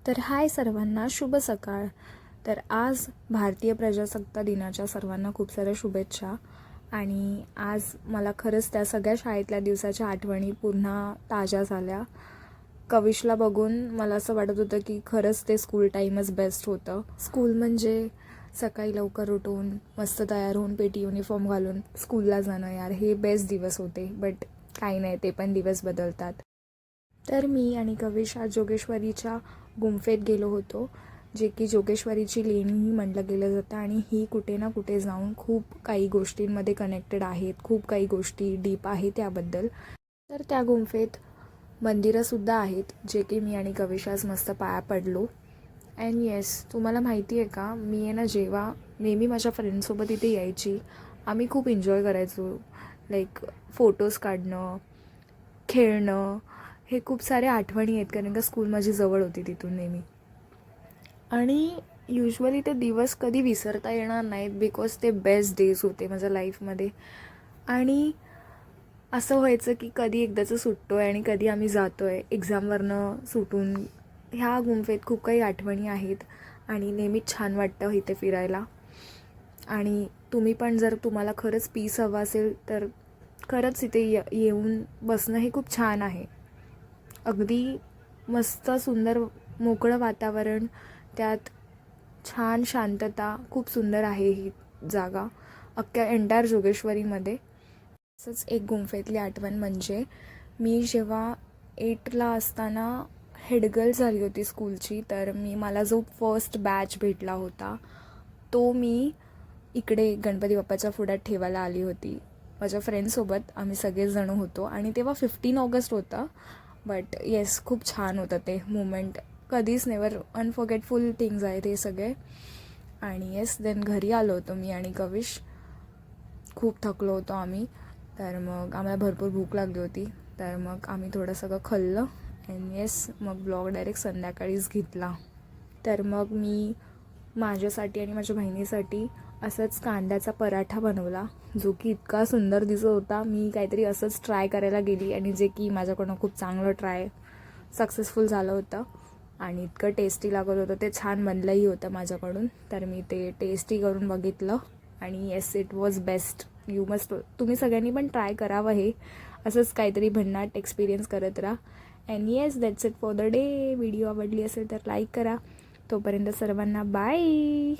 तर हाय सर्वांना, शुभ सकाळ. तर आज भारतीय प्रजासत्ताक दिनाच्या सर्वांना खूप साऱ्या शुभेच्छा. आणि आज मला खरंच त्या सगळ्या शाळेतल्या दिवसाच्या आठवणी पुन्हा ताज्या झाल्या. कविशला बघून मला असं वाटत होतं की खरंच ते स्कूल टाईमच बेस्ट होतं. स्कूल म्हणजे सकाळी लवकर उठून मस्त तयार होऊन पेटी युनिफॉर्म घालून स्कूलला जाणं, यार हे बेस्ट दिवस होते. बट काही नाही, ते पण दिवस बदलतात. तर मी आणि कविश आज जोगेश्वरीच्या गुंफेत गेलो होतो, जे की जोगेश्वरीची लेणीही म्हटलं गेलं जातं. आणि ही कुठे ना कुठे जाऊन खूप काही गोष्टींमध्ये कनेक्टेड आहेत, खूप काही गोष्टी डीप आहेत त्याबद्दल. तर त्या गुंफेत मंदिरंसुद्धा आहेत, जे की मी आणि कविश आज मस्त पाया पडलो. अँड येस, तुम्हाला माहिती आहे का, मी आहे ना जेव्हा नेहमी माझ्या फ्रेंडसोबत इथे यायची, आम्ही खूप एन्जॉय करायचो. लाईक फोटोज काढणं, खेळणं, हे खूप साऱ्या आठवणी आहेत, कारण का स्कूल माझी जवळ होती तिथून नेहमी. आणि युजली ते दिवस कधी विसरता येणार नाहीत, बिकॉज ते बेस्ट डेज होते माझ्या लाईफमध्ये. आणि असं व्हायचं की कधी एकदाचं सुटतो आहे आणि कधी आम्ही जातो आहे एक्झामवरनं सुटून. ह्या गुंफेत खूप काही आठवणी आहेत आणि नेहमीच छान वाटतं इथे फिरायला. आणि तुम्ही पण, जर तुम्हाला खरंच पीस हवं असेल तर खरंच इथे येऊन बसणं हे खूप छान आहे. अगदी मस्त सुंदर मोकळं वातावरण, त्यात छान शांतता, खूप सुंदर आहे ही जागा अख्ख्या एंटायर जोगेश्वरीमध्ये. असंच एक गुंफेतली आठवण म्हणजे, मी जेव्हा 8ला असताना हेडगर्ल झाली होती स्कूलची, तर मला जो फर्स्ट बॅच भेटला होता तो मी इकडे गणपती बाप्पाच्या पुढ्यात ठेवायला आली होती माझ्या फ्रेंडसोबत. आम्ही सगळेजण होतो आणि तेव्हा 15 ऑगस्ट होता. बट येस, खूप छान होतं ते मुमेंट. कधीच नेवर अनफॉरगेटफुल थिंग्स आहेत हे सगळे. आणि येस, देन घरी आलो होतो मी आणि कविश. खूप थकलो होतो आम्ही. तर मग आम्हाला भरपूर भूक लागली होती, तर मग आम्ही थोडं सगळं खाल्लं. अँड येस, मग ब्लॉग डायरेक्ट संध्याकाळीच घेतला. तर मग मी माझ्यासाठी आणि माझ्या बहिणीसाठी असंच कांद्याचा पराठा बनवला, जो की इतका सुंदर दिसत होता. मी काहीतरी असंच ट्राय करायला गेली आणि जे की माझ्याकडून खूप चांगलं सक्सेसफुल झालं होतं आणि इतकं टेस्टी लागत होतं. ते छान बनलंही होतं माझ्याकडून, तर मी ते टेस्टी करून बघितलं आणि येस, इट वॉज बेस्ट. तुम्ही सगळ्यांनी पण ट्राय करावं हे. असंच काहीतरी भन्नाट एक्सपिरियन्स करत राहा. And yes, that's it for the day. Video आवडली असेल तर लाईक करा. तोपर्यंत सर्वांना बाय.